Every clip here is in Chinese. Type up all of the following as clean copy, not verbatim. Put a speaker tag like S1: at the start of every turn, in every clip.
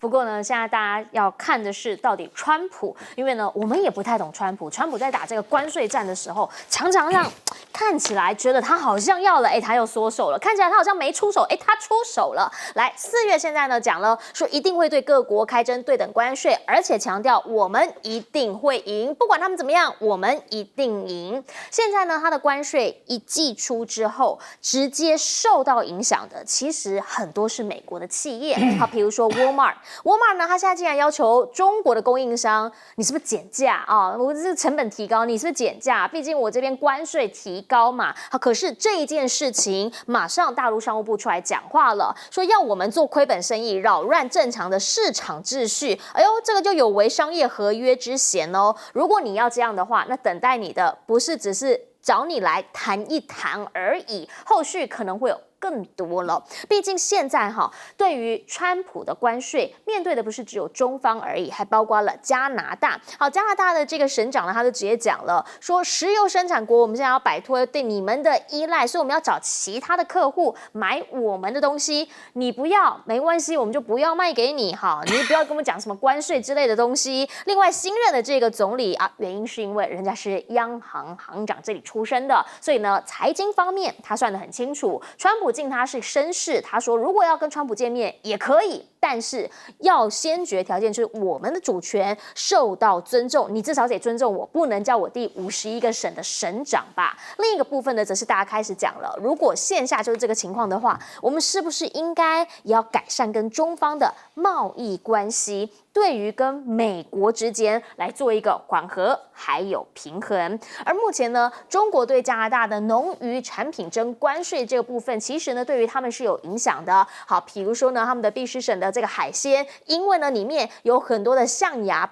S1: 不过呢，现在大家要看的是到底川普，因为呢，我们也不太懂川普。川普在打这个关税战的时候，常常让看起来觉得他好像要了，他又缩手了；看起来他好像没出手，他出手了。来，4月现在呢讲了，说一定会对各国开征对等关税，而且强调我们一定会赢，不管他们怎么样，我们一定赢。现在呢，他的关税一祭出之后，直接受到影响的，其实很多是美国的企业，好，比如说 Walmart 呢，他现在竟然要求中国的供应商，你是不是减价啊？我这成本提高，你是不是减价？毕竟我这边关税提高嘛。好，可是这一件事情，马上大陆商务部出来讲话了，说要我们做亏本生意，扰乱正常的市场秩序。哎呦，这个就有违商业合约之嫌哦。如果你要这样的话，那等待你的不是只是找你来谈一谈而已，后续可能会有更多了。毕竟现在对于川普的关税，面对的不是只有中方而已，还包括了加拿大。好，加拿大的这个省长呢，他就直接讲了，说石油生产国我们现在要摆脱对你们的依赖，所以我们要找其他的客户买我们的东西。你不要没关系，我们就不要卖给你你不要跟我们讲什么关税之类的东西。另外，新任的这个总理原因是因为人家是央行行长这里出身的，所以呢，财经方面他算得很清楚。川普敬他是绅士，他说如果要跟川普见面也可以，但是要先决条件就是我们的主权受到尊重，你至少得尊重我，不能叫我第51个省的省长吧。另一个部分呢，则是大家开始讲了，如果线下就是这个情况的话，我们是不是应该也要改善跟中方的贸易关系？对于跟美国之间来做一个缓和还有平衡。而目前呢，中国对加拿大的农渔产品征关税这个部分，其实呢对于他们是有影响的。好，比如说呢，他们的必须省的这个海鲜，因为呢里面有很多的象拔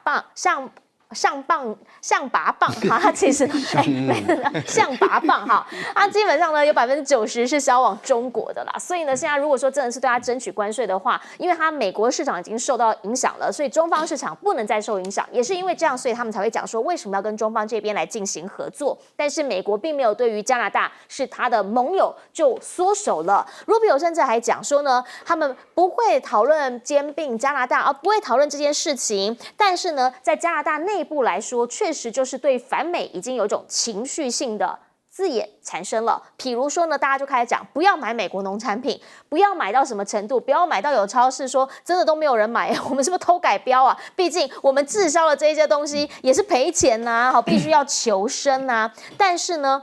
S1: 蚌它其实象拔蚌它基本上呢有90%是销往中国的啦。所以呢，现在如果说真的是对它争取关税的话，因为它美国市场已经受到影响了，所以中方市场不能再受影响。也是因为这样，所以他们才会讲说为什么要跟中方这边来进行合作。但是美国并没有对于加拿大是他的盟友就缩手了。Rubio 甚至还讲说呢，他们不会讨论兼并加拿大，而不会讨论这件事情。但是呢，在加拿大内部来说，确实就是对反美已经有一种情绪性的字眼产生了。比如说呢，大家就开始讲不要买美国农产品，不要买到什么程度，不要买到有超市说真的都没有人买，我们是不是偷改标啊？毕竟我们滞销了这些东西也是赔钱必须要求生但是呢，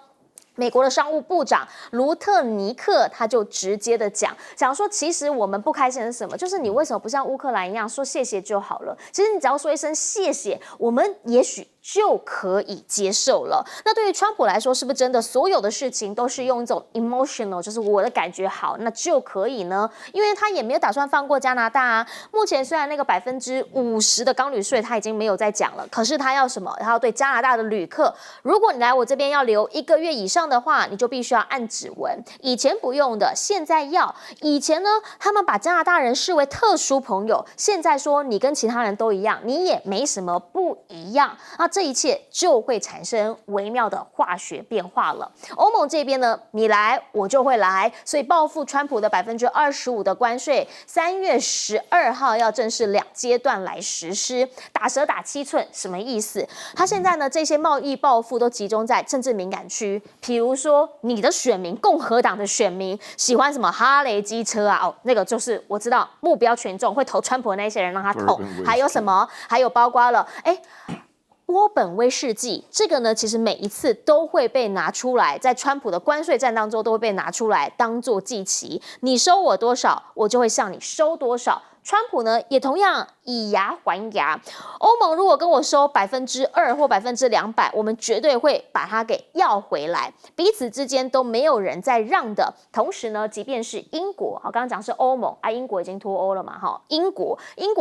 S1: 美国的商务部长卢特尼克他就直接的讲说，其实我们不开心的是什么？就是你为什么不像乌克兰一样说谢谢就好了？其实你只要说一声谢谢，我们也许就可以接受了。那对于川普来说，是不是真的所有的事情都是用一种 emotional， 就是我的感觉好，那就可以呢？因为他也没有打算放过加拿大目前虽然那个50%的钢铝税他已经没有在讲了，可是他要什么？他要对加拿大的旅客，如果你来我这边要留1个月以上的话，你就必须要按指纹。以前不用的，现在要。以前呢，他们把加拿大人视为特殊朋友，现在说你跟其他人都一样，你也没什么不一样这一切就会产生微妙的化学变化了。欧盟这边呢，你来我就会来，所以报复川普的25%的关税，3月12号要正式2阶段来实施。打蛇打7寸什么意思？他现在呢，这些贸易报复都集中在政治敏感区，比如说你的选民，共和党的选民喜欢什么哈雷机车那个就是我知道目标群众会投川普的那些人让他投。还有什么？还有包括了波本威士忌，这个呢，其实每一次都会被拿出来，在川普的关税战当中都会被拿出来当做祭旗。你收我多少，我就会向你收多少。川普呢，也同样以牙还牙。欧盟如果跟我收2%或200%，我们绝对会把它给要回来。彼此之间都没有人在让的。同时呢，即便是英国，刚刚讲是欧盟英国已经脱欧了嘛，英国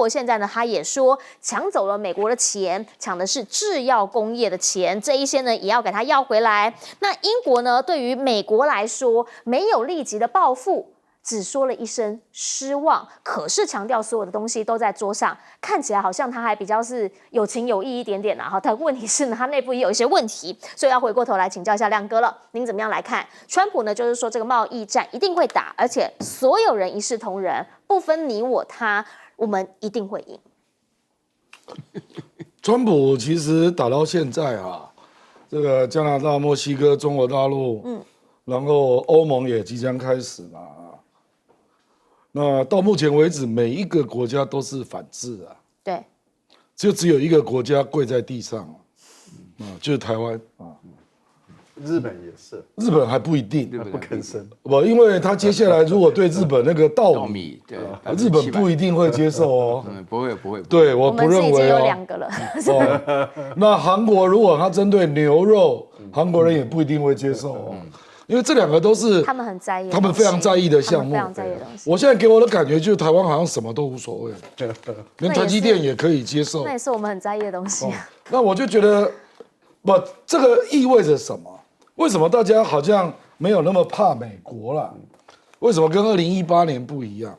S1: 现在呢，他也说抢走了美国的钱，抢的是制药工业的钱，这一些呢也要给他要回来。那英国呢，对于美国来说，没有立即的报复。只说了一声失望，可是强调所有的东西都在桌上，看起来好像他还比较是有情有义一点点但问题是呢，他内部也有一些问题，所以要回过头来请教一下亮哥了，您怎么样来看？川普呢，就是说这个贸易战一定会打，而且所有人一视同仁，不分你我他，我们一定会赢。
S2: 川普其实打到现在啊，这个加拿大、墨西哥、中国大陆，然后欧盟也即将开始嘛。那到目前为止，每一个国家都是反制啊，
S1: 对，
S2: 只有一个国家跪在地上，就是台湾啊。
S3: 日本也是，
S2: 日本还不一定，
S3: 不吭声。
S2: 不，因为他接下来如果对日本那个稻米，
S4: 对，
S2: 日本不一定会接受哦。
S4: 不会。
S2: 对，我不认为哦。
S1: 我们是已经有2个了。
S2: 那韩国如果他针对牛肉，韩国人也不一定会接受哦，因为这2个都是
S1: 他们很在意，
S2: 他们非常在意的项目。
S1: 非常在意的东西。
S2: 我现在给我的感觉就是台湾好像什么都无所谓，连台积电也可以接受。
S1: 那也是我们很在意的东西。
S2: 那我就觉得，不，这个意味着什么？为什么大家好像没有那么怕美国了？为什么跟2018年不一样？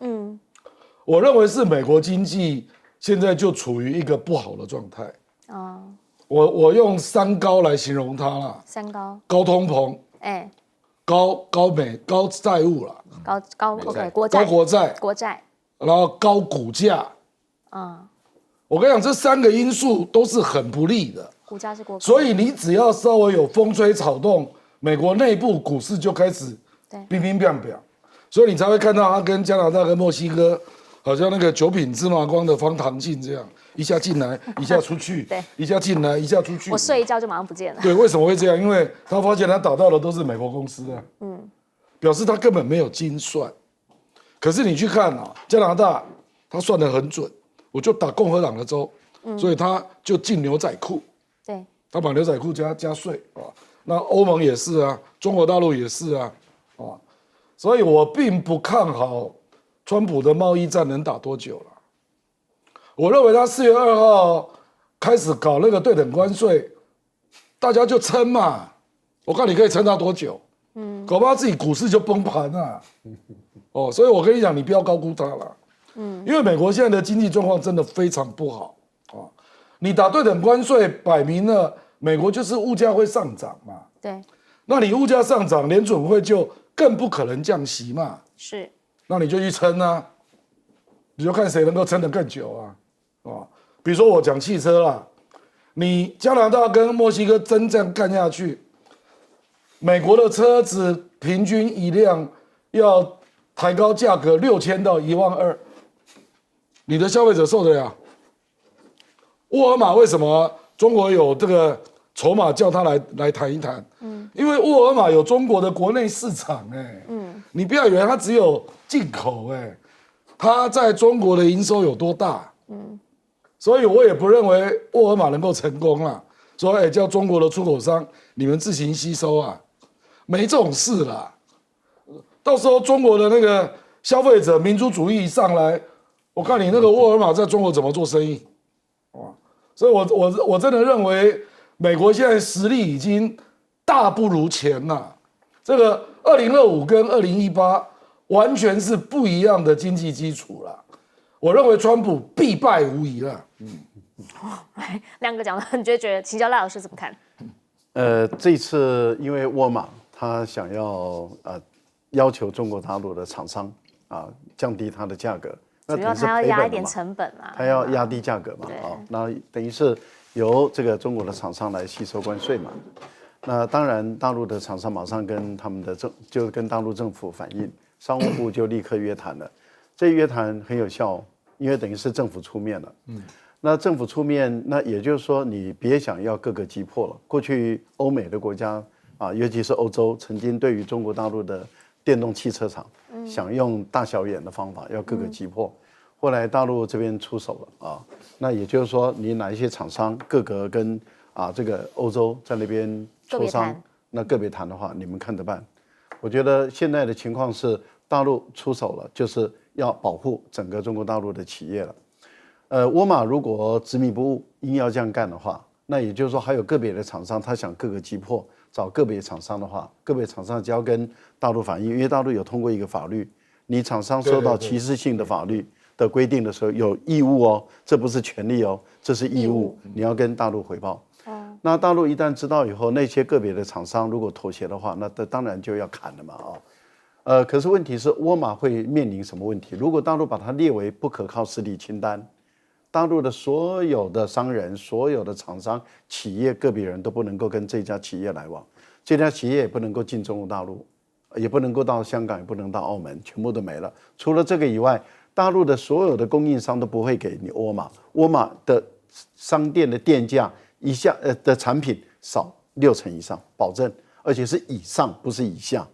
S2: 我认为是美国经济现在就处于一个不好的状态。我用3高来形容它啦。
S1: 3高。
S2: 高通膨，高债务啦，
S1: 高 OK
S2: 高国债，然后高股价。我跟你讲，这3个因素都是很不利的。
S1: 股价是过高，
S2: 所以你只要稍微有风吹草动，美国内部股市就开始乒乒乓乓，所以你才会看到它跟加拿大跟墨西哥好像那个9品芝麻官的方唐镜这样，一下进来，一下出去，
S1: 对，
S2: 一下进来，一下出去。
S1: 我睡一觉就马上不见了。
S2: 对，为什么会这样？因为他发现他打到的都是美国公司啊，表示他根本没有精算。可是你去看啊，加拿大他算得很准，我就打共和党的州，所以他就进牛仔裤。
S1: 对，
S2: 他把牛仔裤加税啊，那欧盟也是啊，中国大陆也是啊，所以我并不看好川普的贸易战能打多久了。我认为他4月2号开始搞那个对等关税，大家就撑嘛，我看你可以撑到多久？搞不好自己股市就崩盘了。所以我跟你讲，你不要高估它了，因为美国现在的经济状况真的非常不好。你打对等关税，摆明了美国就是物价会上涨嘛。
S1: 对。
S2: 那你物价上涨，联准会就更不可能降息嘛。
S1: 是。
S2: 那你就去撑啊，你就看谁能够撑得更久啊。比如说我讲汽车啦，你加拿大跟墨西哥真正干下去，美国的车子平均一辆要抬高价格6000到12000，你的消费者受得了？沃尔玛为什么中国有这个筹码叫他来谈一谈？因为沃尔玛有中国的国内市场，你不要以为它只有进口，它在中国的营收有多大？所以我也不认为沃尔玛能够成功啦。说叫中国的出口商你们自行吸收啊，没这种事啦。到时候中国的那个消费者民族主义一上来，我看你那个沃尔玛在中国怎么做生意？所以我真的认为美国现在实力已经大不如前了。这个2025跟2018完全是不一样的经济基础了。我认为川普必败无疑了。
S1: 亮哥讲的很决绝，请教赖老师怎么看？
S3: 这次因为沃尔玛他想要求中国大陆的厂商降低它的价格。
S1: 主要他要压一点成本嘛，
S3: 他要压低价格嘛，那等于是由这个中国的厂商来吸收关税嘛。那当然，大陆的厂商马上跟他们的就跟大陆政府反映，商务部就立刻约谈了。这约谈很有效，因为等于是政府出面了。那政府出面，那也就是说，你别想要各个击破了。过去欧美的国家尤其是欧洲，曾经对于中国大陆的电动汽车厂想用大小眼的方法要各个击破，后来大陆这边出手了那也就是说，你哪一些厂商各个跟这个欧洲在那边磋商，那个别谈的话，你们看着办。我觉得现在的情况是大陆出手了，就是要保护整个中国大陆的企业了。沃尔玛如果执迷不悟，硬要这样干的话，那也就是说还有个别的厂商他想各个击破，找个别厂商的话，个别厂商就要跟大陆反映，因为大陆有通过一个法律，你厂商收到歧视性的法律的规定的时候，有义务这不是权利这是义务，你要跟大陆回报。那大陆一旦知道以后，那些个别的厂商如果妥协的话，那当然就要砍了嘛可是问题是，沃尔玛会面临什么问题？如果大陆把它列为不可靠势力清单，大陆的所有的商人、所有的厂商、企业、个别人都不能够跟这家企业来往，这家企业也不能够进中国大陆，也不能够到香港，也不能到澳门，全部都没了。除了这个以外，大陆的所有的供应商都不会给你沃尔玛。沃尔玛的商店的店价的产品少60%以上，保证，而且是以上，不是以下。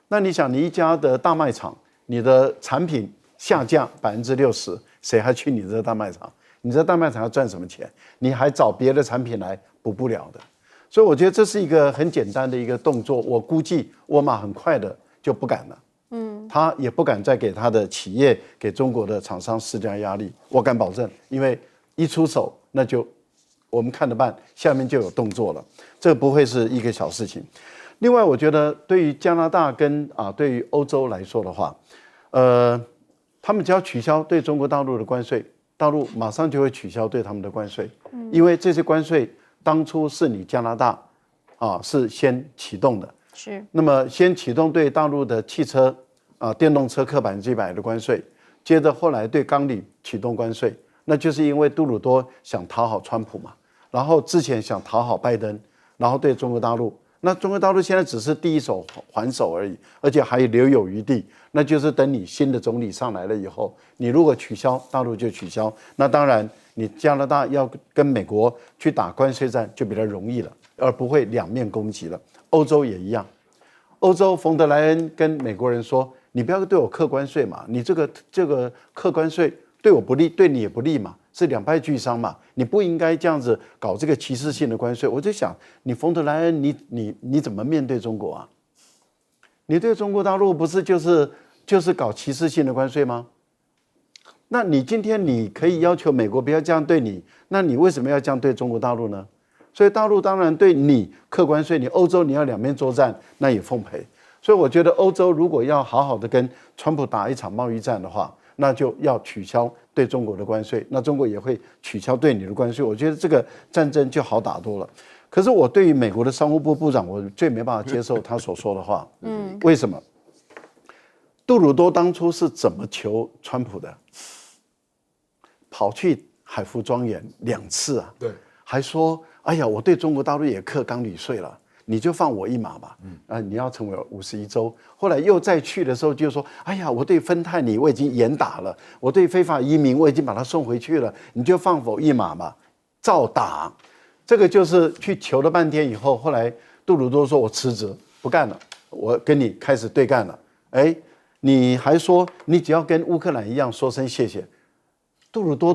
S3: 那你想，你一家的大卖场，你的产品下架60%，谁还去你这大卖场？你这大卖场要赚什么钱？你还找别的产品来补不了的。所以我觉得这是一个很简单的一个动作。我估计沃尔玛很快的就不敢了，他也不敢再给他的企业、给中国的厂商施加压力。我敢保证，因为一出手，那就我们看着办，下面就有动作了。这不会是一个小事情。另外，我觉得对于加拿大跟对于欧洲来说的话，他们只要取消对中国大陆的关税，大陆马上就会取消对他们的关税，因为这些关税当初是你加拿大是先启动的，
S1: 是。
S3: 那么先启动对大陆的汽车电动车课100%的关税，接着后来对钢铝启动关税，那就是因为杜鲁多想讨好川普嘛，然后之前想讨好拜登，然后对中国大陆。那中国大陆现在只是第一手还手而已，而且还留有余地，那就是等你新的总理上来了以后，你如果取消，大陆就取消，那当然你加拿大要跟美国去打关税战就比较容易了，而不会两面攻击了。欧洲也一样，欧洲冯德莱恩跟美国人说，你不要对我课关税嘛，你这个课关税对我不利，对你也不利嘛，是两败俱伤嘛，你不应该这样子搞这个歧视性的关税。我就想，你冯德莱恩，你怎么面对中国啊？你对中国大陆不是就是搞歧视性的关税吗？那你今天你可以要求美国不要这样对你，那你为什么要这样对中国大陆呢？所以大陆当然对你课关税，你欧洲你要两面作战，那也奉陪。所以我觉得欧洲如果要好好的跟川普打一场贸易战的话，那就要取消对中国的关税，那中国也会取消对你的关税。我觉得这个战争就好打多了。可是我对于美国的商务部部长，我最没办法接受他所说的话。为什么？杜鲁多当初是怎么求川普的？跑去海福庄园2次啊，
S2: 对，
S3: 还说：“哎呀，我对中国大陆也课钢铝税了。”你就放我一马吧，你要成为51州。后来又再去的时候就说，哎呀，我对芬太尼我已经严打了，我对非法移民我已经把他送回去了，你就放我一马吧，照打。这个就是去求了半天以后，后来杜鲁多说我辞职不干了，我跟你开始对干了。哎，你还说你只要跟乌克兰一样说声谢谢。杜鲁多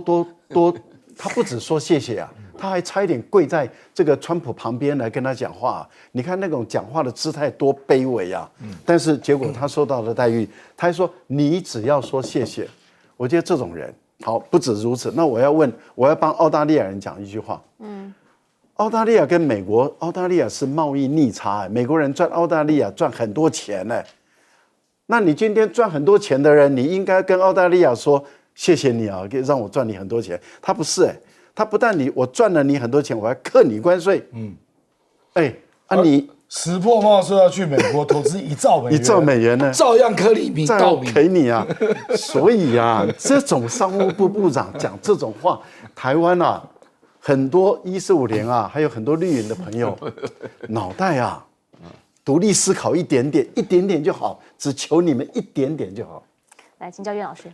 S3: 他不只说谢谢啊。他还差一点跪在这个川普旁边来跟他讲话，你看那种讲话的姿态多卑微啊！但是结果他受到的待遇，他还说你只要说谢谢。我觉得这种人好，不止如此。那我要帮澳大利亚人讲一句话。澳大利亚跟美国，澳大利亚是贸易逆差，美国人赚澳大利亚赚很多钱呢。那你今天赚很多钱的人，你应该跟澳大利亚说谢谢你啊，让我赚你很多钱。他不是他不但我赚了你很多钱，我还课你关税。你
S2: 石破茂说要去美国投资1兆美元，1
S3: 兆美元呢，
S2: 照样颗粒米稻米
S3: 给你啊。所以这种商务部部长讲这种话，台湾很多1450还有很多绿营的朋友，脑袋独立思考一点点就好，只求你们一点点就好。
S1: 来，请教岳老师。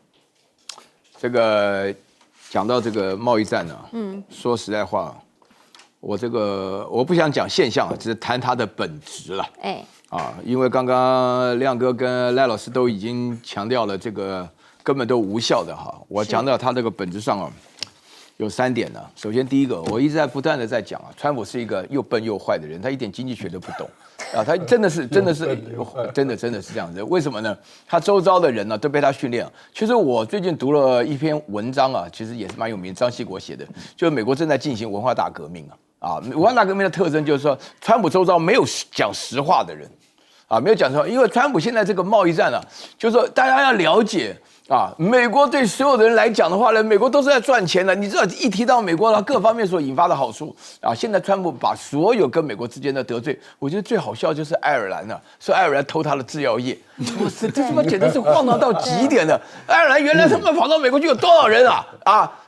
S4: 这个。讲到这个贸易战呢，说实在话，我不想讲现象只是谈它的本质了。因为刚刚亮哥跟赖老师都已经强调了这个根本都无效的哈。我讲到它这个本质上有3点呢。首先第一个，我一直在不断的在讲川普是一个又笨又坏的人，他一点经济学都不懂。他真的是这样子。为什么呢？他周遭的人都被他训练。其实我最近读了一篇文章其实也是蛮有名，张锡国写的，就是美国正在进行文化大革命文化大革命的特征就是说，川普周遭没有讲实话的人。啊，没有讲实话。因为川普现在这个贸易战啊，就是说大家要了解。美国对所有的人来讲的话呢，美国都是在赚钱的。你知道，一提到美国的各方面所引发的好处现在川普把所有跟美国之间的得罪，我觉得最好笑就是爱尔兰说爱尔兰偷他的制药业，哇塞，这他妈简直是荒唐到极点的。爱尔兰原来他们跑到美国去有多少人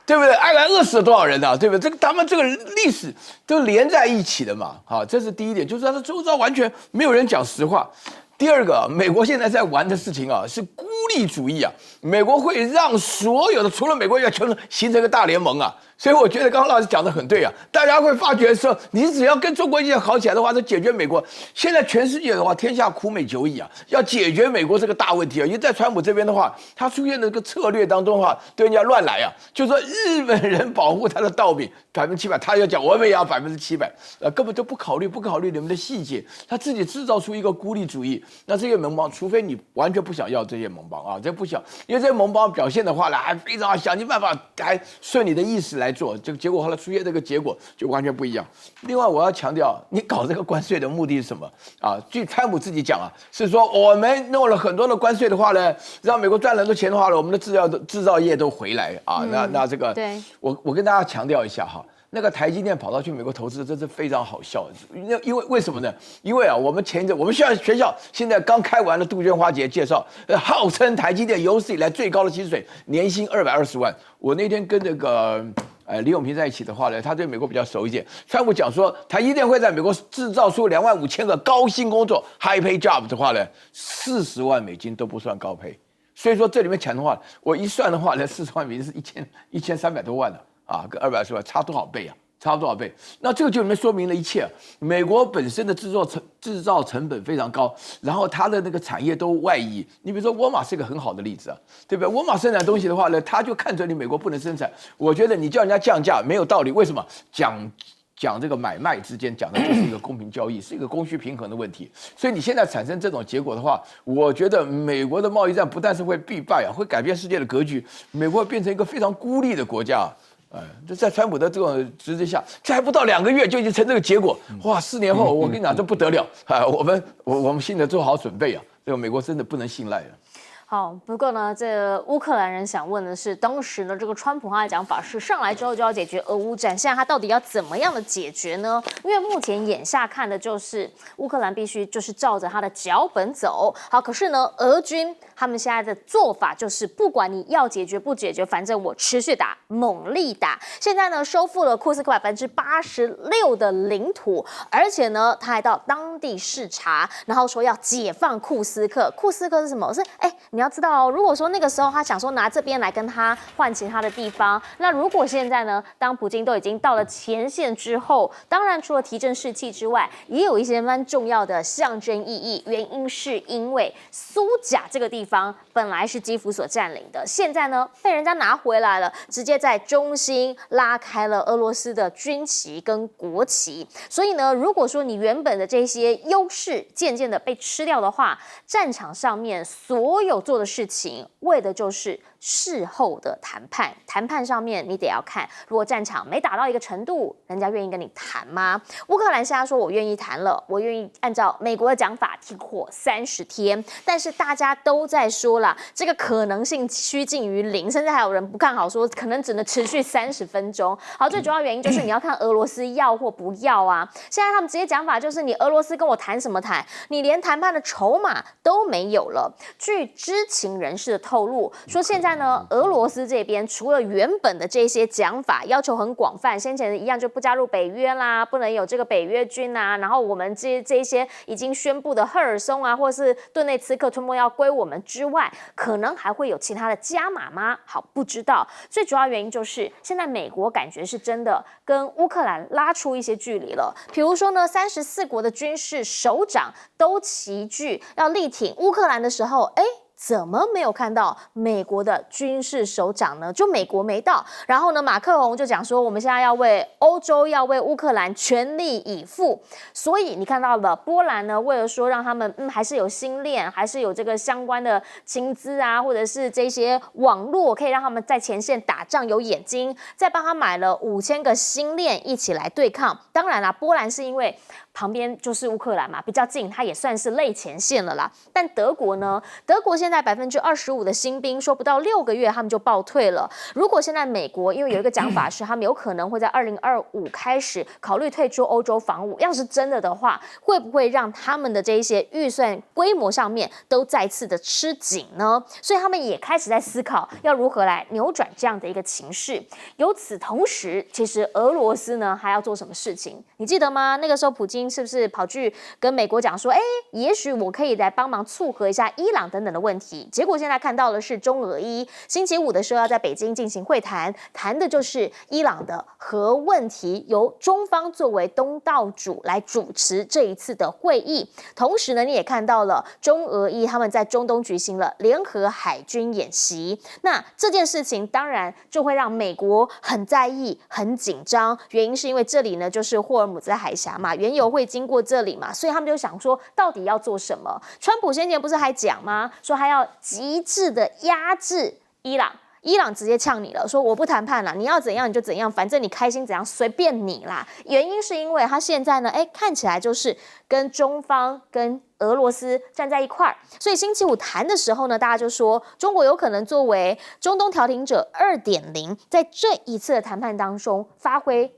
S4: 对不对？爱尔兰饿死了多少人对不对？他们这个历史都连在一起的嘛，这是第一点，就是他的周遭完全没有人讲实话。第二个，美国现在在玩的事情是孤立主义美国会让所有的除了美国以外全形成一个大联盟所以我觉得刚刚老师讲的很对大家会发觉说，你只要跟中国一起好起来的话，就解决美国。现在全世界的话，天下苦美久矣要解决美国这个大问题因为在川普这边的话，他出现的这个策略当中对人家乱来就是说日本人保护他的稻米700%，他要讲我们也要700%，根本就不考虑你们的细节，他自己制造出一个孤立主义。那这些盟邦，除非你完全不想要这些盟邦这不想，因为这些盟邦表现的话呢，还非常想尽办法，还顺你的意思来做，这个结果后来出现这个结果就完全不一样。另外，我要强调，你搞这个关税的目的是什么据川普自己讲是说我们弄了很多的关税的话呢，让美国赚了很多钱的话呢，我们的制造业都回来那这个，
S1: 对，
S4: 我跟大家强调一下那个台积电跑到去美国投资，这是非常好笑的。因为为什么呢？因为我们前一阵我们学校现在刚开完了杜鹃花节介绍，号称台积电有史以来最高的薪水，年薪220万。我那天跟这个李永平在一起的话呢，他对美国比较熟一点。川普讲说，台积电会在美国制造出25000个高薪工作 （high pay job） 的话呢，40万美金都不算高配。所以说这里面讲的话，我一算的话呢，40万美金是1300多万跟220万差多少倍差多少倍？那这个就里面说明了一切。美国本身的制造成本非常高，然后它的那个产业都外移。你比如说沃尔玛是一个很好的例子对不对？沃尔玛生产东西的话呢，他就看准你美国不能生产，我觉得你叫人家降价没有道理。为什么？讲这个买卖之间讲的就是一个公平交易，是一个供需平衡的问题。所以你现在产生这种结果的话，我觉得美国的贸易战不但是会必败会改变世界的格局，美国会变成一个非常孤立的国家。就在川普的这种执政下，这还不到2个月就已经成这个结果，哇！4年后我跟你讲，这不得了我们现在做好准备这个美国真的不能信赖了。
S1: 好，不过呢，这个乌克兰人想问的是，当时呢，这个川普他的讲法是上来之后就要解决俄乌战，现在他到底要怎么样的解决呢？因为目前眼下看的就是乌克兰必须就是照着他的脚本走。好，可是呢，俄军他们现在的做法就是，不管你要解决不解决，反正我持续打，猛力打。现在呢，收复了库斯克86%的领土，而且呢，他还到当地视察，然后说要解放库斯克。库斯克是什么？是你要知道如果说那个时候他想说拿这边来跟他换其他的地方，那如果现在呢，当普京都已经到了前线之后，当然除了提振士气之外，也有一些蛮重要的象征意义。原因是因为苏贾这个地方本来是基辅所占领的，现在呢被人家拿回来了，直接在中心拉开了俄罗斯的军旗跟国旗。所以呢，如果说你原本的这些优势渐渐的被吃掉的话，战场上面所有做的事情，为的就是事后的谈判。谈判上面你得要看，如果战场没打到一个程度，人家愿意跟你谈吗？乌克兰现在说我愿意谈了，我愿意按照美国的讲法停火30天，但是大家都在说啦，这个可能性趋近于0，甚至还有人不看好，说可能只能持续30分钟。好，最主要原因就是你要看俄罗斯要或不要现在他们直接讲法就是，你俄罗斯跟我谈什么谈？你连谈判的筹码都没有了。据知情人士的透露说，现在呢，俄罗斯这边除了原本的这些讲法要求很广泛，先前一样就不加入北约啦，不能有这个北约军然后我们这一些已经宣布的赫尔松或是顿内茨克、吞没要归我们之外，可能还会有其他的加码吗？好，不知道。最主要原因就是现在美国感觉是真的跟乌克兰拉出一些距离了。比如说呢，34国的军事首长都齐聚要力挺乌克兰的时候，怎么没有看到美国的军事首长呢？就美国没到，然后呢，马克龙就讲说，我们现在要为欧洲、要为乌克兰全力以赴。所以你看到了波兰呢，为了说让他们还是有心链，还是有这个相关的情资啊，或者是这些网络可以让他们在前线打仗有眼睛，再帮他买了5000个心链一起来对抗。当然啦，波兰是因为旁边就是乌克兰嘛，比较近，它也算是类前线了啦。但德国呢？德国现在25%的新兵说不到6个月他们就报退了。如果现在美国因为有一个讲法是他们有可能会在2025开始考虑退出欧洲防务，要是真的的话，会不会让他们的这一些预算规模上面都再次的吃紧呢？所以他们也开始在思考要如何来扭转这样的一个情势。由此同时，其实俄罗斯呢还要做什么事情？你记得吗？那个时候普京是不是跑去跟美国讲说，也许我可以来帮忙撮合一下伊朗等等的问题？结果现在看到的是中俄伊星期五的时候要在北京进行会谈，谈的就是伊朗的核问题，由中方作为东道主来主持这一次的会议。同时呢，你也看到了中俄伊他们在中东举行了联合海军演习。那这件事情当然就会让美国很在意、很紧张，原因是因为这里呢就是霍尔姆兹海峡嘛，原油会经过这里嘛，所以他们就想说到底要做什么。川普先前不是还讲吗？说他要极致的压制伊朗。伊朗直接呛你了，说我不谈判了，你要怎样你就怎样，反正你开心怎样随便你啦。原因是因为他现在呢，看起来就是跟中方跟俄罗斯站在一块儿，所以星期五谈的时候呢，大家就说中国有可能作为中东调停者2.0，在这一次的谈判当中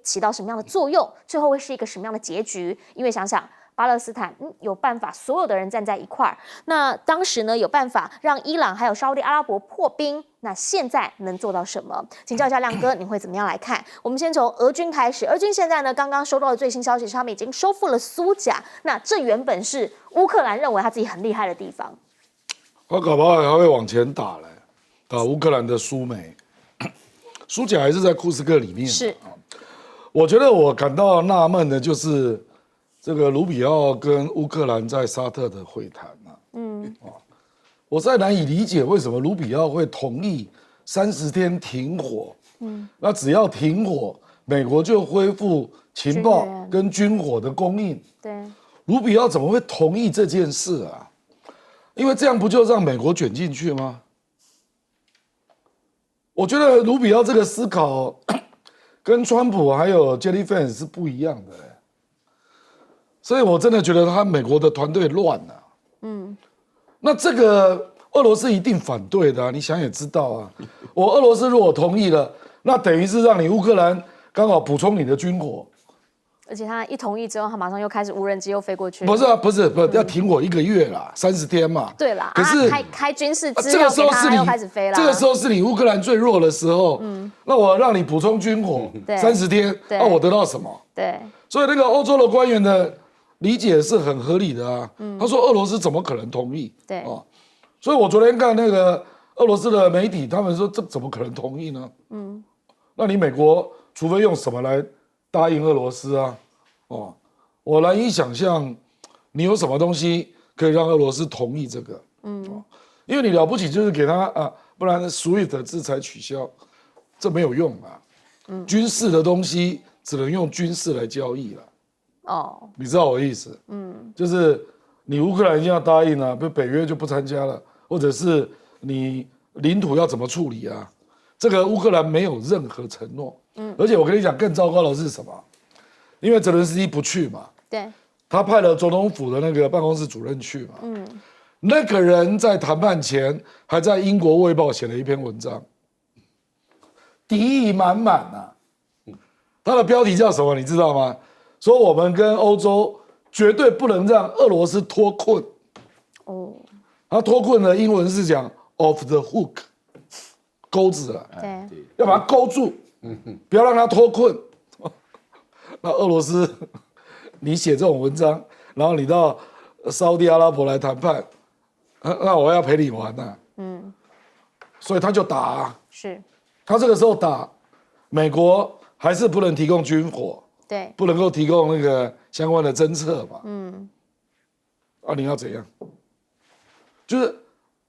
S1: 起到什么样的作用，最后会是一个什么样的结局？因为想想。巴勒斯坦有办法，所有的人站在一块儿。那当时呢，有办法让伊朗还有沙特阿拉伯破冰。那现在能做到什么？请教一下亮哥，你会怎么样来看？我们先从俄军开始。俄军现在呢，刚刚收到的最新消息是，他们已经收复了苏甲。那这原本是乌克兰认为他自己很厉害的地方。
S2: 他搞不好还会往前打嘞，打乌克兰的苏美。苏甲还是在库斯克里面。
S1: 是。
S2: 我觉得我感到纳闷的就是。这个卢比奥跟乌克兰在沙特的会谈我实在难以理解为什么卢比奥会同意30天停火。那只要停火，美国就恢复情报跟军火的供应。
S1: 对，
S2: 卢比奥怎么会同意这件事啊？因为这样不就让美国卷进去吗？我觉得卢比奥这个思考跟川普还有 Jelly Fans 是不一样的。所以我真的觉得他美国的团队乱了。那这个俄罗斯一定反对的你想也知道啊。我俄罗斯如果同意了，那等于是让你乌克兰刚好补充你的军火。
S1: 而且他一同意之后，他马上又开始无人机又飞过去。
S2: 不是，要停火1个月啦，30天嘛。
S1: 对啦，
S2: 可是
S1: 开军事资料给他，又开始飞了。
S2: 这个时候是你乌克兰最弱的时候。那我让你补充军火30天，那我得到什么？
S1: 对。
S2: 所以那个欧洲的官员的理解是很合理的啊。他说俄罗斯怎么可能同意？
S1: 对。
S2: 所以我昨天看那个俄罗斯的媒体，他们说这怎么可能同意呢？那你美国除非用什么来答应俄罗斯啊？我难以想象你有什么东西可以让俄罗斯同意这个。因为你了不起就是给他不然 SWIFT 制裁取消，这没有用啊。军事的东西只能用军事来交易了。你知道我的意思？就是你乌克兰已经要答应了，北约就不参加了，或者是你领土要怎么处理啊？这个乌克兰没有任何承诺。而且我跟你讲，更糟糕的是什么？因为泽连斯基不去嘛，
S1: 对，
S2: 他派了总统府的那个办公室主任去嘛。那个人在谈判前还在英国《卫报》写了一篇文章，敌意满满啊。他的标题叫什么？你知道吗？说我们跟欧洲绝对不能让俄罗斯脱困。他脱困的英文是讲 off the hook， 钩子啊，
S1: 对，
S2: 要把它勾住，不要让它脱困。那俄罗斯，你写这种文章，然后你到沙特阿拉伯来谈判，那我要陪你玩呐。所以他就打。是。他这个时候打，美国还是不能提供军火。对，不能够提供那个相关的侦测嘛。你要怎样？就是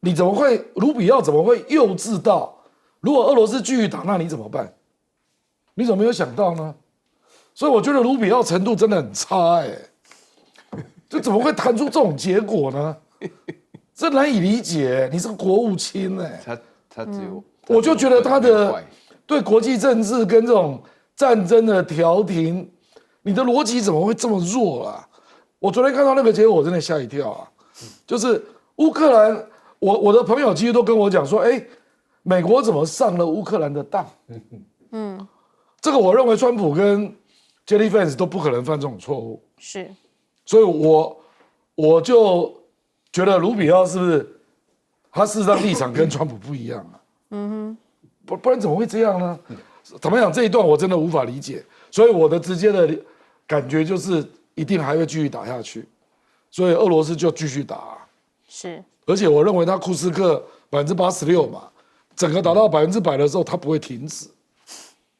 S2: 你怎么会卢比奥怎么会幼稚到，如果俄罗斯继续打，那你怎么办？你怎么没有想到呢？所以我觉得卢比奥程度真的很差就怎么会谈出这种结果呢？这难以理解。你是个国务卿
S4: 他只有，
S2: 我就觉得他的对国际政治跟这种战争的调停，你的逻辑怎么会这么弱啊？我昨天看到那个结果，我真的吓一跳啊！就是乌克兰，我的朋友几乎都跟我讲说，美国怎么上了乌克兰的当？这个我认为川普跟 Jelly Fans 都不可能犯这种错误。
S1: 是，
S2: 所以我就觉得卢比奥是不是他事实上立场跟川普不一样啊？不然怎么会这样呢？坦白讲，这一段我真的无法理解，所以我的直接的感觉就是一定还会继续打下去，所以俄罗斯就继续打
S1: 是，
S2: 而且我认为他库斯克86%嘛，整个打到100%的时候，他不会停止，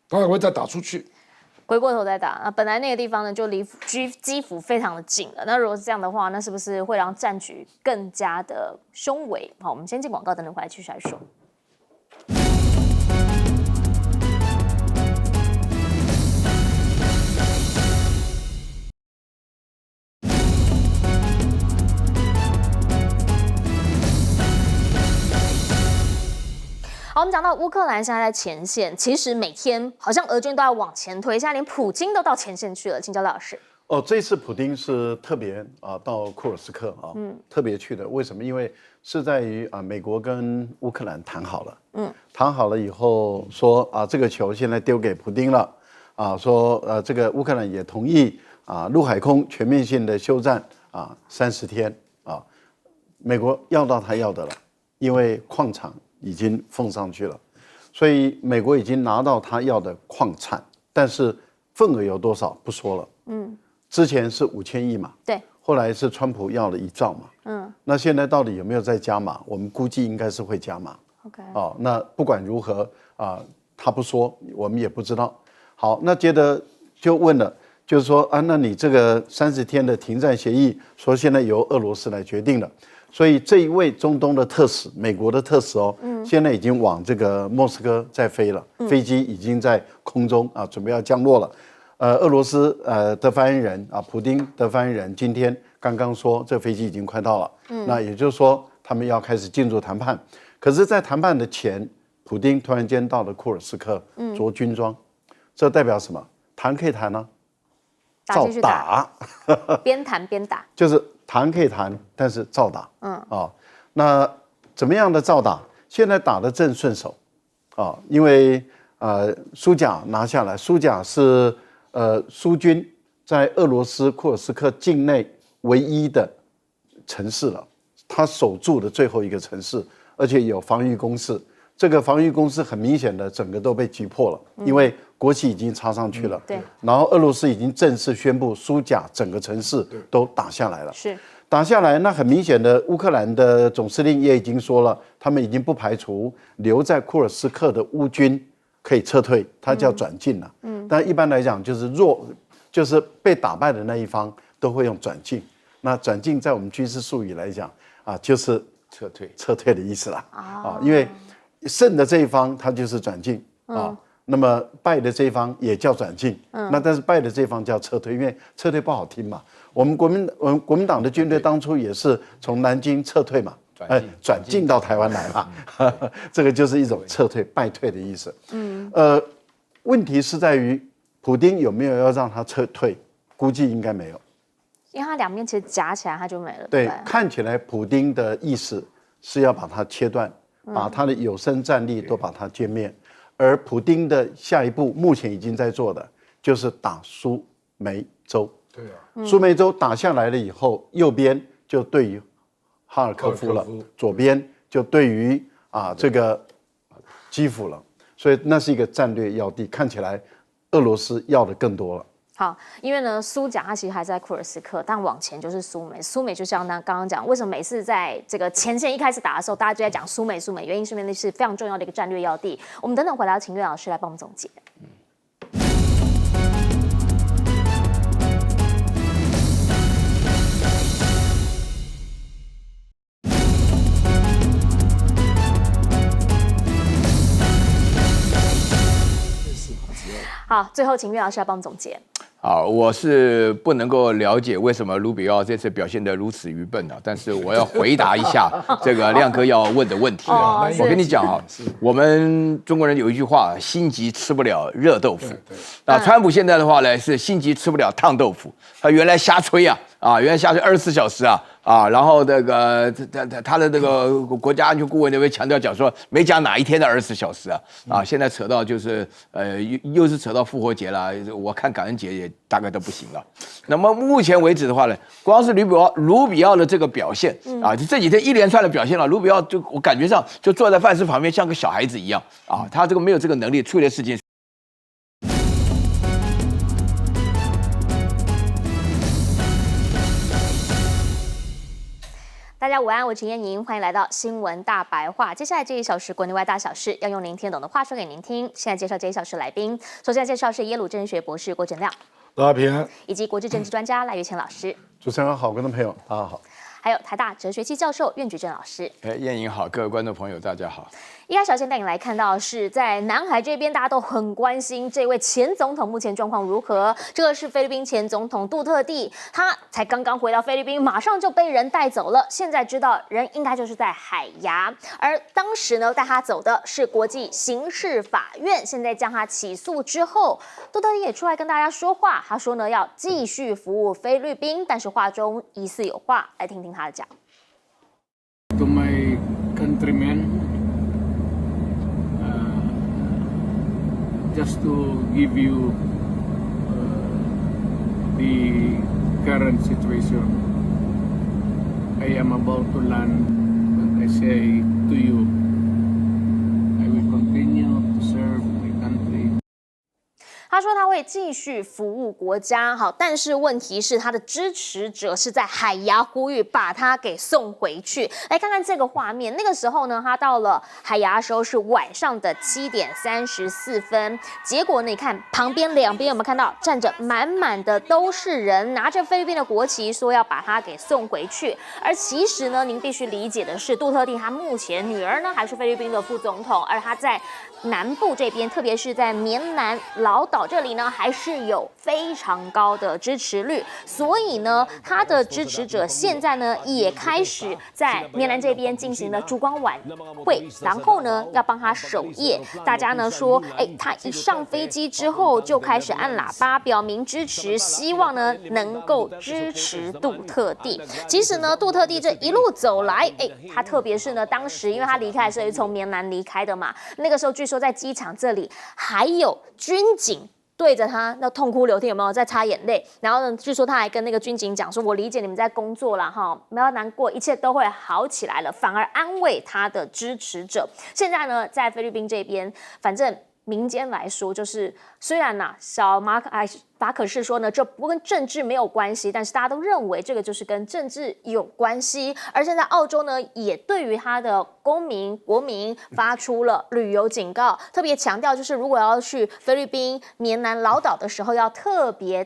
S2: 他还会再打出去。
S1: 回过头再打啊！本来那个地方呢，就离基辅非常的近了。那如果是这样的话，那是不是会让战局更加的凶危？好，我们先进广告，等等回来继续来说。好，我们讲到乌克兰现在在前线，其实每天好像俄军都要往前推，现在连普京都到前线去了，请教老师。
S3: 这次普丁是特别到库尔斯克特别去的，为什么？因为是在于美国跟乌克兰谈好了，谈好了以后说这个球现在丢给普丁了，说这个乌克兰也同意陆海空全面性的休战30天美国要到他要的了，因为矿场已经封上去了，所以美国已经拿到他要的矿产，但是份额有多少不说了。之前是5000亿嘛，
S1: 对，
S3: 后来是川普要了1兆嘛，那现在到底有没有再加码？我们估计应该是会加码。
S1: OK，
S3: 那不管如何他不说，我们也不知道。好，那接着就问了，就是说那你这个30天的停战协议，说现在由俄罗斯来决定了。所以这一位中东的特使，美国的特使现在已经往这个莫斯科在飞了，飞机已经在空中准备要降落了。俄罗斯的发言人普丁的发言人今天刚刚说，这飞机已经快到了，那也就是说他们要开始进入谈判。可是，在谈判的前，普丁突然间到了库尔斯克，着军装，这代表什么？谈可以谈呢，照打，
S1: 边谈边打，
S3: 就是谈可以谈，但是照打。那怎么样的照打？现在打得正顺手因为苏贾拿下来，苏贾是苏军在俄罗斯库尔斯克境内唯一的城市了，他守住的最后一个城市，而且有防御工事。这个防御工事很明显的整个都被击破了，因为国旗已经插上去了。
S1: 对。
S3: 然后俄罗斯已经正式宣布苏贾整个城市都打下来了。
S1: 是。
S3: 打下来，那很明显的，乌克兰的总司令也已经说了，他们已经不排除留在库尔斯克的乌军可以撤退，他叫转进了。但一般来讲就是被打败的那一方都会用转进。那转进在我们军事术语来讲就是撤退的意思啦。因为胜的这一方他就是转进那么败的这一方也叫转进，那但是败的这一方叫撤退，因为撤退不好听嘛。我们国民党的军队当初也是从南京撤退嘛，转进到台湾来嘛，这个就是一种撤退败退的意思。问题是在于普丁有没有要让他撤退？估计应该没有，
S1: 因为他两边其实夹起来他就没了。
S3: 对，看起来普丁的意思是要把它切断，把他的有生战力都把它歼灭。而普丁的下一步目前已经在做的就是打苏梅州。
S2: 对
S3: 苏梅州打下来了以后，右边就对于哈尔科夫了，左边就对于这个基辅了，所以那是一个战略要地，看起来俄罗斯要的更多了。
S1: 好，因为呢，苏贾他其实还在库尔斯克，但往前就是苏梅。苏梅就像刚刚讲，为什么每次在这个前线一开始打的时候，大家就在讲苏梅，原因是因为那是非常重要的一个战略要地。我们等等回来，请岳老师来帮我们总结。好，最后请岳老师来帮我们总结。
S4: 好，我是不能够了解为什么卢比奥这次表现得如此愚笨啊，但是我要回答一下这个亮哥要问的问题啊。我跟你讲啊，我们中国人有一句话，心急吃不了热豆腐。那川普现在的话呢，是心急吃不了烫豆腐。他原来瞎吹原来瞎吹24小时然后这个他的这个国家安全顾问那边强调讲说，没讲哪一天的24小时现在扯到就是又是扯到复活节了，我看感恩节也大概都不行了。那么目前为止的话呢，光是卢比奥的这个表现这几天一连串的表现了，卢比奥就我感觉上就坐在范式旁边像个小孩子一样他这个没有这个能力处理的事情。
S1: 大家午安，我陈燕莹，欢迎来到新闻大白话。接下来这1小时国内外大小事，要用您听懂的话说给您听。现在介绍这1小时来宾，首先介绍是耶鲁政治学博士郭正亮，
S2: 大家平安，
S1: 以及国际政治专家赖岳谦老师。
S3: 主持人好，观众朋友大家好。
S1: 还有台大哲学系教授苑举正老师。
S4: 燕莹好，各位观众朋友大家好。
S1: 一开始先带你来看到是在南海这边，大家都很关心这位前总统目前状况如何。这个是菲律宾前总统杜特地，他才刚刚回到菲律宾，马上就被人带走了。现在知道人应该就是在海牙，而当时呢带他走的是国际刑事法院，现在将他起诉之后，杜特地也出来跟大家说话，他说呢要继续服务菲律宾，但是话中疑似有话，来听听他的讲。
S5: To my countrymen, just to give you the current situation, I am about to land, but I say to you, I will continue to serve my country.
S1: 他说他会继续服务国家，好，但是问题是他的支持者是在海牙呼吁把他给送回去。来看看这个画面，那个时候呢，他到了海牙的时候是晚上的7点34分，结果呢，你看旁边两边有没有看到站着满满的都是人，拿着菲律宾的国旗，说要把他给送回去。而其实呢，您必须理解的是，杜特地他目前女儿呢还是菲律宾的副总统，而他在南部这边，特别是在缅南老岛这里呢，还是有非常高的支持率，所以呢，他的支持者现在呢也开始在缅南这边进行了烛光晚会，然后呢要帮他守夜。大家呢说，他一上飞机之后就开始按喇叭表明支持，希望呢能够支持杜特地。其实呢，杜特地这一路走来，他特别是呢，当时因为他离开的时候是从缅南离开的嘛，那个时候据说在机场这里还有军警对着他那痛哭流涕，有没有在擦眼泪？然后呢，据说他还跟那个军警讲说：“我理解你们在工作啦，哈，不要难过，一切都会好起来了。”反而安慰他的支持者。现在呢，在菲律宾这边，反正民间来说，就是虽然小马可是说呢，这不跟政治没有关系，但是大家都认为这个就是跟政治有关系。而现在澳洲呢，也对于他的国民发出了旅游警告，特别强调就是如果要去菲律宾缅南老岛的时候，要特别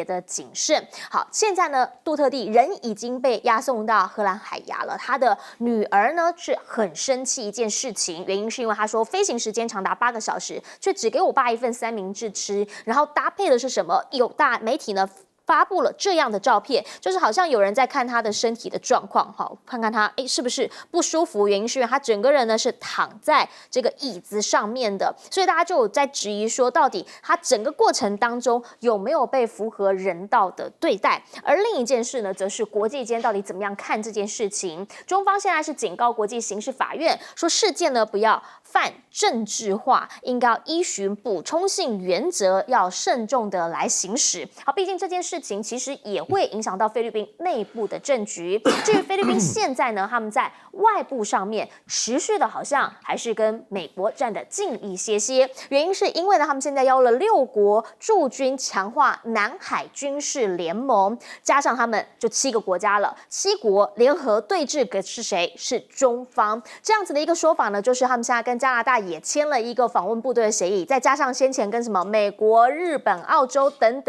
S1: 的谨慎。好，现在呢，杜特地人已经被押送到荷兰海牙了。他的女儿呢是很生气一件事情，原因是因为他说飞行时间长达8个小时，却只给我爸一份三明治吃，然后搭配的是什么？有大媒体呢发布了这样的照片，就是好像有人在看他的身体的状况，好，看看他是不是不舒服，原因是因为他整个人呢是躺在这个椅子上面的，所以大家就有在质疑说，到底他整个过程当中有没有被符合人道的对待？而另一件事呢，则是国际间到底怎么样看这件事情？中方现在是警告国际刑事法院，说事件呢不要泛政治化，应该要依循补充性原则，要慎重的来行使。好，毕竟这件事情其实也会影响到菲律宾内部的政局。至于菲律宾现在呢，他们在外部上面持续的好像还是跟美国站得近一些，原因是因为呢，他们现在邀了6国驻军，强化南海军事联盟，加上他们就7个国家了，7国联合对峙的是谁？是中方。这样子的一个说法呢，就是他们现在跟加拿大也签了一个访问部队的协议，再加上先前跟什么美国、日本、澳洲等，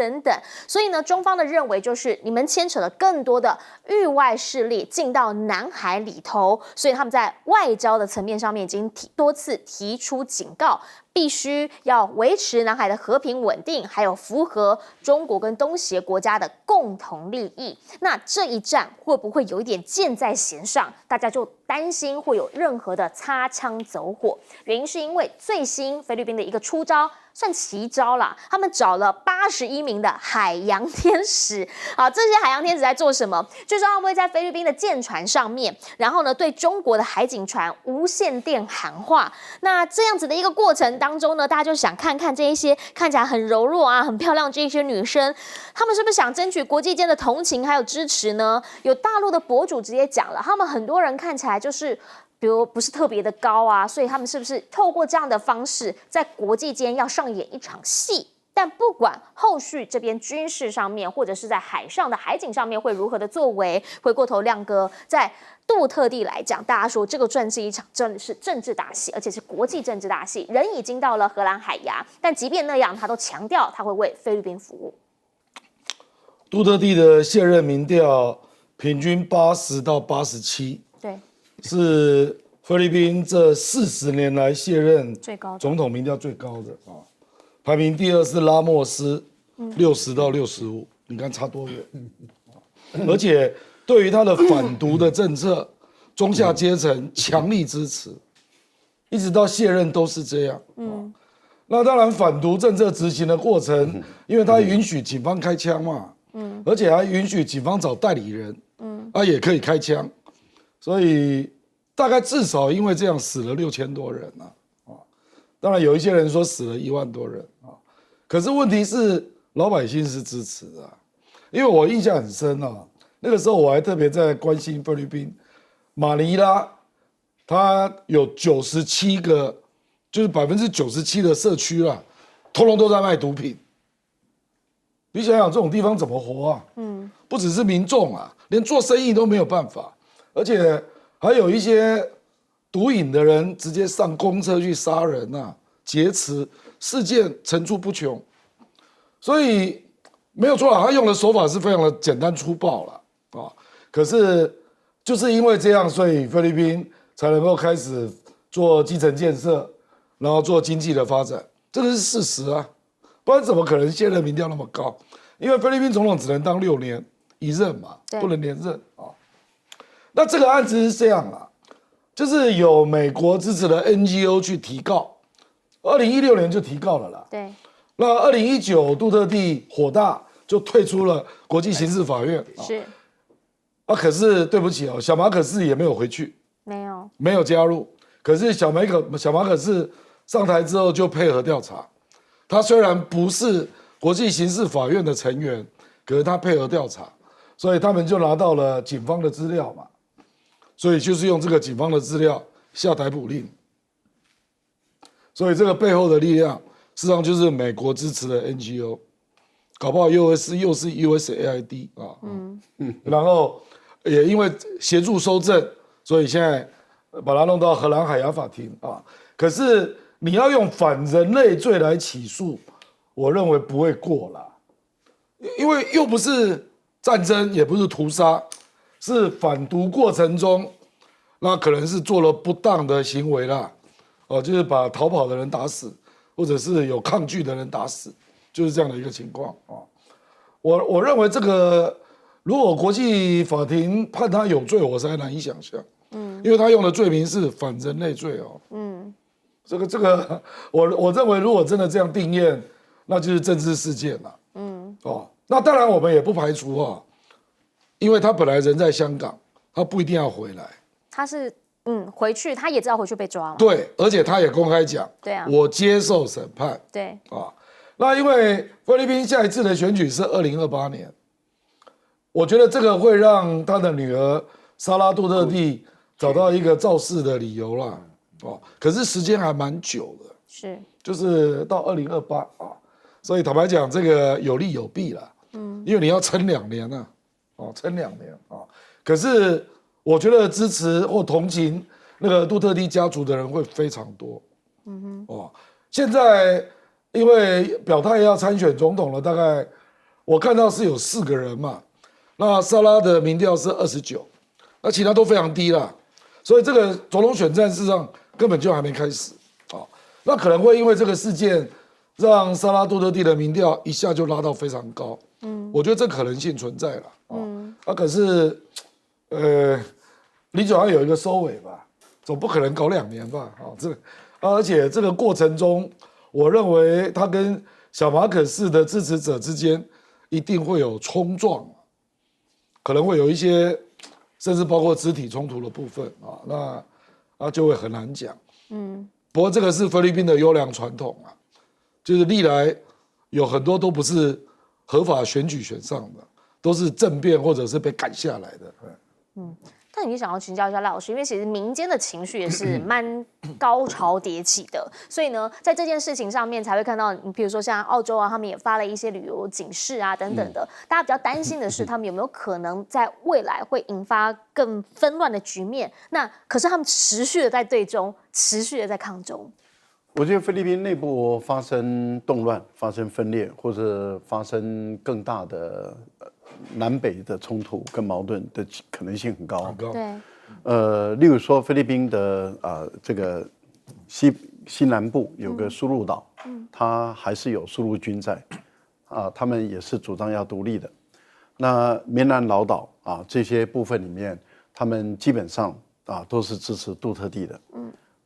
S1: 所以呢，中方的认为就是你们牵扯了更多的域外势力进到南海里头，所以他们在外交的层面上面已经多次提出警告，必须要维持南海的和平稳定，还有符合中国跟东协国家的共同利益。那这一战会不会有一点箭在弦上？大家就担心会有任何的擦枪走火。原因是因为最新菲律宾的一个出招。算奇招啦，他们找了81名的海洋天使。好，这些海洋天使在做什么？就是他们会在菲律宾的舰船上面，然后呢，对中国的海警船无线电喊话。那这样子的一个过程当中呢，大家就想看看这一些看起来很柔弱啊、很漂亮这一些女生，她们是不是想争取国际间的同情还有支持呢？有大陆的博主直接讲了，他们很多人看起来就是。比如不是特别的高啊，所以他们是不是透过这样的方式，在国际间要上演一场戏？但不管后续这边军事上面，或者是在海上的海警上面会如何的作为，回过头亮哥在杜特地来讲，大家说这个算是一场真的是政治大戏，而且是国际政治大戏。人已经到了荷兰海牙，但即便那样，他都强调他会为菲律宾服务。
S2: 杜特地的现任民调平均80到87。对。是菲律宾这40年来卸任总统民调最高的啊，排名第2是拉莫斯，60到65，你看差多远？而且对于他的反毒的政策，中下阶层强力支持，一直到卸任都是这样。那当然反毒政策执行的过程，因为他允许警方开枪嘛，而且还允许警方找代理人，也可以开枪。所以大概至少因为这样死了6000多人啊，当然有一些人说死了1万多人啊，可是问题是老百姓是支持的，因为我印象很深啊，那个时候我还特别在关心菲律宾马尼拉，它有97个，就是97%的社区啦，通通都在卖毒品。你想想这种地方怎么活啊？不只是民众啊，连做生意都没有办法。而且还有一些毒瘾的人直接上公车去杀人啊，劫持，事件层出不穷。所以没有错啦，他用的手法是非常的简单粗暴了啊。可是就是因为这样，所以菲律宾才能够开始做基层建设，然后做经济的发展，这个是事实啊。不然怎么可能现任民调那么高？因为菲律宾总统只能当6年1任嘛，不能连任啊。那这个案子是这样啦，就是有美国支持的 NGO 去提告，2016年就提告了啦。对。那2019杜特地火大，就退出了国际刑事法院。是。可是对不起哦，小马可仕也没有回去，没有加入。可是小马可仕上台之后就配合调查，他虽然不是国际刑事法院的成员，可是他配合调查，所以他们就拿到了警方的资料嘛。所以就是用这个警方的资料下逮捕令，所以这个背后的力量，事实上就是美国支持的 NGO， 搞不好又是 USAID 啊，然后也因为协助搜证，所以现在把它弄到荷兰海牙法庭啊。可是你要用反人类罪来起诉，我认为不会过啦，因为又不是战争，也不是屠杀。是反毒过程中，那可能是做了不当的行为啦，就是把逃跑的人打死，或者是有抗拒的人打死，就是这样的一个情况啊。我认为这个如果国际法庭判他有罪，我实在难以想象，因为他用的罪名是反人类罪哦，这个我认为如果真的这样定验，那就是政治事件了，那当然我们也不排除啊。因为他本来人在香港，他不一定要回来。他是回去，他也知道回去被抓了。对，而且他也公开讲，对啊，我接受审判。对啊，那因为菲律宾下一次的选举是2028年，我觉得这个会让他的女儿莎拉杜特地找到一个造势的理由啦。可是时间还蛮久的，就是到2028啊，所以坦白讲，这个有利有弊啦。因为你要撑2年啊。撑2年啊！可是我觉得支持或同情那个杜特地家族的人会非常多。现在因为表态要参选总统了，大概我看到是有4个人嘛。那莎拉的民调是29，那其他都非常低啦。所以这个总统选战事实上根本就还没开始啊。那可能会因为这个事件，让萨拉杜特地的民调一下就拉到非常高。我觉得这可能性存在了。可是，李九安有一个收尾吧，总不可能搞2年吧？而且这个过程中，我认为他跟小马可仕的支持者之间一定会有冲撞，可能会有一些，甚至包括肢体冲突的部分那就会很难讲。不过这个是菲律宾的优良传统就是历来有很多都不是合法选举选上的，都是政变或者是被赶下来的。
S1: 但你想要请教一下赖老师，因为其实民间的情绪也是蛮高潮迭起的，所以呢，在这件事情上面才会看到，你比如说像澳洲他们也发了一些旅游警示等等的。大家比较担心的是，他们有没有可能在未来会引发更纷乱的局面？那可是他们持续的在对中，持续的在抗中。
S3: 我觉得菲律宾内部发生动乱、发生分裂，或者发生更大的南北的冲突跟矛盾的可能性很高。对，例如说菲律宾的这个西南部有个苏禄岛，它还是有苏禄军在，他们也是主张要独立的。那棉兰老岛这些部分里面，他们基本上都是支持杜特地的。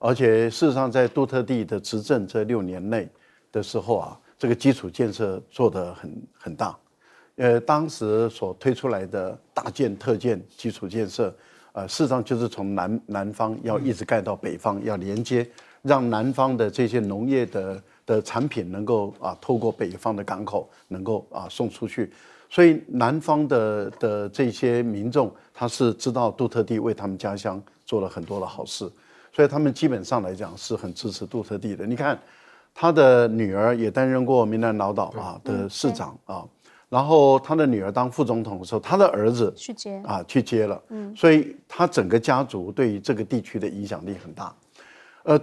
S3: 而且事实上，在杜特地的执政这6年内的时候这个基础建设做得很大。当时所推出来的大建特建基础建设，事实上就是从南方要一直盖到北方，要连接，让南方的这些农业的产品能够透过北方的港口能够送出去。所以南方的这些民众，他是知道杜特地为他们家乡做了很多的好事。所以他们基本上来讲是很支持杜特地的。你看，他的女儿也担任过棉兰老岛的市长然后他的女儿当副总统的时候，他的儿子去接了。所以他整个家族对于这个地区的影响力很大。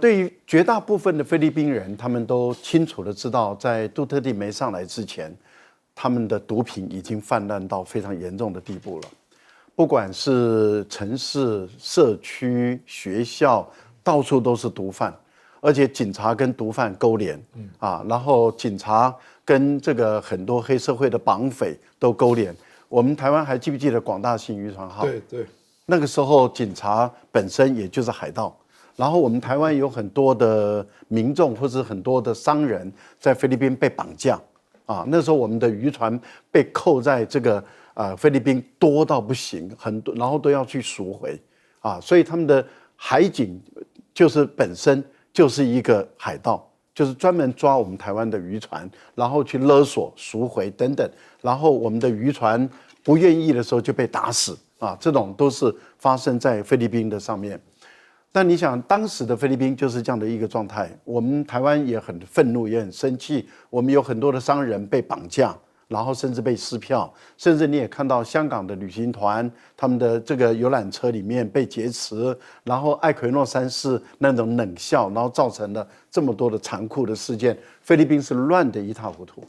S3: 对于绝大部分的菲律宾人，他们都清楚的知道，在杜特地没上来之前，他们的毒品已经泛滥到非常严重的地步了。不管是城市、社区、学校，到处都是毒贩，而且警察跟毒贩勾连，然后警察跟这个很多黑社会的绑匪都勾连。我们台湾还记不记得广大型渔船号？
S2: 对，
S3: 那个时候警察本身也就是海盗，然后我们台湾有很多的民众或是很多的商人在菲律宾被绑架，那时候我们的渔船被扣在这个菲律宾多到不行，很多，然后都要去赎回，所以他们的海警就是本身就是一个海盗，就是专门抓我们台湾的渔船，然后去勒索、赎回等等，然后我们的渔船不愿意的时候就被打死，这种都是发生在菲律宾的上面。但你想，当时的菲律宾就是这样的一个状态，我们台湾也很愤怒，也很生气，我们有很多的商人被绑架，然后甚至被撕票，甚至你也看到香港的旅行团，他们的这个游览车里面被劫持，然后艾奎诺三世那种冷笑，然后造成了这么多的残酷的事件。菲律宾是乱得一塌糊涂。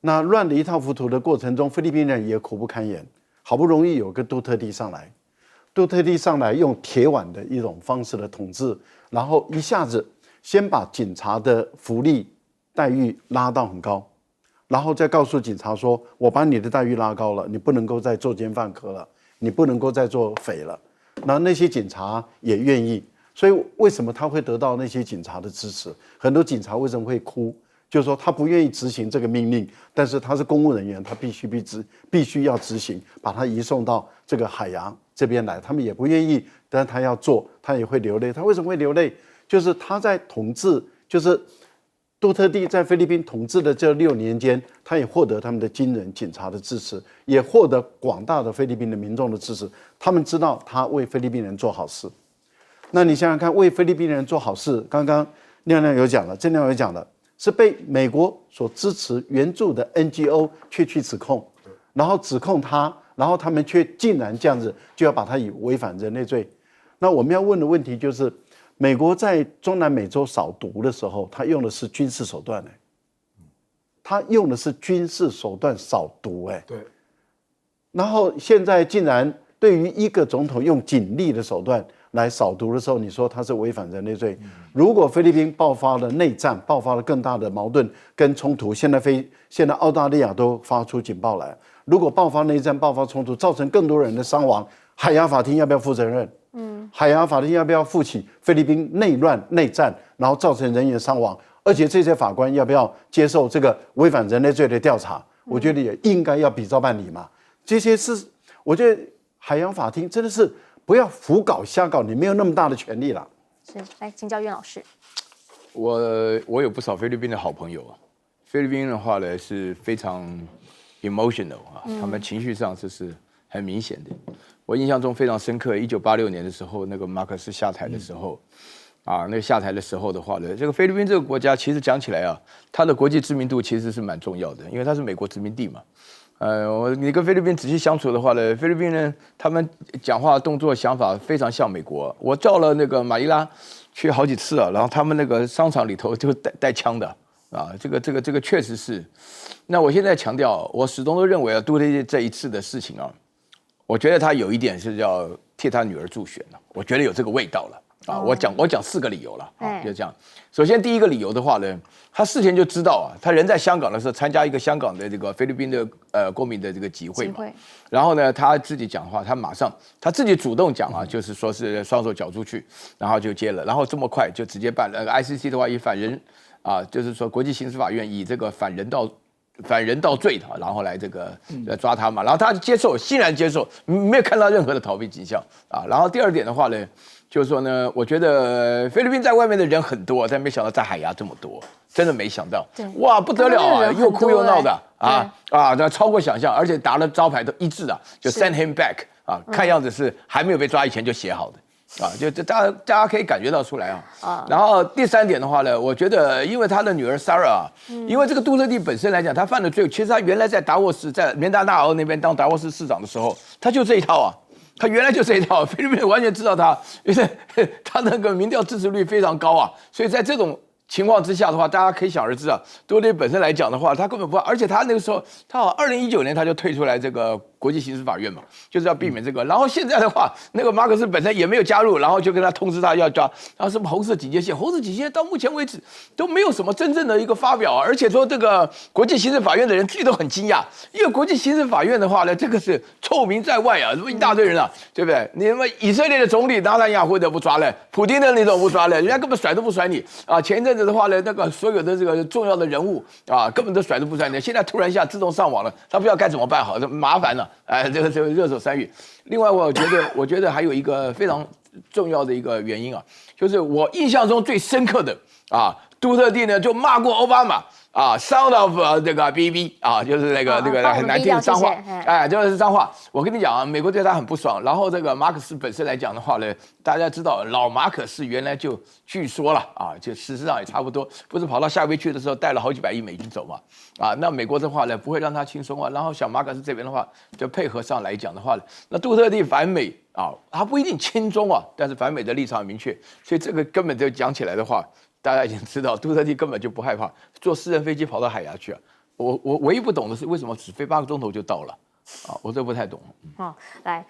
S3: 那乱得一塌糊涂的过程中，菲律宾人也苦不堪言，好不容易有个杜特地上来，杜特地上来用铁腕的一种方式的统治，然后一下子先把警察的福利待遇拉到很高，然后再告诉警察说，我把你的待遇拉高了，你不能够再做奸犯科了，你不能够再做匪了。那些警察也愿意，所以为什么他会得到那些警察的支持？很多警察为什么会哭？就是说他不愿意执行这个命令，但是他是公务人员，他必须要执行，把他移送到这个海洋这边来。他们也不愿意，但是他要做，他也会流泪。他为什么会流泪？就是他在统治，就是杜特地在菲律宾统治的这6年间，他也获得他们的军人、警察的支持，也获得广大的菲律宾的民众的支持。他们知道他为菲律宾人做好事。那你想想看，为菲律宾人做好事，刚刚亮亮有讲了，郑亮有讲了。是被美国所支持援助的 NGO 却去指控，然后指控他，然后他们却竟然这样子就要把他以违反人类罪。那我们要问的问题就是，美国在中南美洲扫毒的时候，他用的是军事手段他用的是军事手段扫毒
S2: 对。
S3: 然后现在竟然对于一个总统用警力的手段来扫毒的时候，你说它是违反人类罪。如果菲律宾爆发了内战，爆发了更大的矛盾跟冲突，现在澳大利亚都发出警报来，如果爆发内战、爆发冲突，造成更多人的伤亡，海牙法庭要不要负责任？海牙法庭要不要负起菲律宾内乱、内战，然后造成人员伤亡？而且这些法官要不要接受这个违反人类罪的调查？我觉得也应该要比照办理嘛。这些是我觉得海洋法庭真的是不要胡搞瞎搞，你没有那么大的权利了。
S1: 是，来请教袁老师。
S4: 我有不少菲律宾的好朋友啊，菲律宾的话呢是非常 emotional 啊，他们情绪上这是很明显的。我印象中非常深刻，1986年的时候，那个马可斯下台的时候，那个下台的时候的话呢，这个菲律宾这个国家其实讲起来啊，它的国际知名度其实是蛮重要的，因为它是美国殖民地嘛。你跟菲律宾仔细相处的话呢，菲律宾人他们讲话、动作、想法非常像美国。我到了那个马尼拉去好几次啊，然后他们那个商场里头就带枪的啊，这个确实是。那我现在强调，我始终都认为啊，杜特地这一次的事情啊，我觉得他有一点是要替他女儿助选了，我觉得有这个味道了。我讲4个理由了啊，就这样。首先第一个理由的话呢，他事前就知道他人在香港的时候参加一个香港的这个菲律宾的公民的这个集会嘛，然后呢他自己讲话，他自己主动讲就是说是双手缴出去，然后就接了，然后这么快就直接办了。ICC 的话以反人就是说国际刑事法院以这个反人道罪的，然后来这个抓他嘛，然后他欣然接受，没有看到任何的逃避迹象啊。然后第二点的话呢，就是说呢，我觉得菲律宾在外面的人很多，但没想到在海牙这么多，真的没想到，哇，不得了啊，又哭又闹的那超过想象，而且打了招牌都一致的，就 send him back 看样子是还没有被抓以前就写好的。就大家可以感觉到出来然后第三点的话呢，我觉得因为他的女儿 Sarah 因为这个杜特地本身来讲，他犯的罪，其实他原来在达沃斯，在缅达纳奥那边当达沃斯市长的时候，他就这一套他原来就这一套，菲律宾完全知道他，因为他那个民调支持率非常高所以在这种情况之下的话，大家可以想而知杜特地本身来讲的话，他根本不，而且他那个时候，他好2019年他就退出来这个国际刑事法院嘛，就是要避免这个。然后现在的话，那个马可斯本身也没有加入，然后就跟他通知他要抓，然后什么红色警戒线，红色警戒线到目前为止都没有什么真正的一个发表而且说这个国际刑事法院的人自己都很惊讶，因为国际刑事法院的话呢，这个是臭名在外什么一大堆人对不对？你们以色列的总理纳坦雅胡的不抓了，普丁的那种不抓了，人家根本甩都不甩你前一阵子的话呢，那个所有的这个重要的人物根本都甩都不甩你，现在突然一下自动上网了，他不知道该怎么办好，麻烦了。这个热手山芋。另外，我觉得还有一个非常重要的一个原因就是我印象中最深刻的杜特地呢就骂过奥巴马sound of 这个 BB 就是那个很难听的脏话，就是脏话。我跟你讲美国对他很不爽。然后这个马可斯本身来讲的话呢，大家知道老马可斯原来就据说了就事实上也差不多，不是跑到夏威夷去的时候带了好几百亿美金走嘛那美国的话呢不会让他轻松然后小马可斯这边的话就配合上来讲的话呢，那杜特地反美他不一定亲中但是反美的立场很明确，所以这个根本就讲起来的话。大家已经知道，杜特地根本就不害怕坐私人飞机跑到海牙去我唯一不懂的是为什么只飞8个钟头就到了我这不太懂。
S1: 来。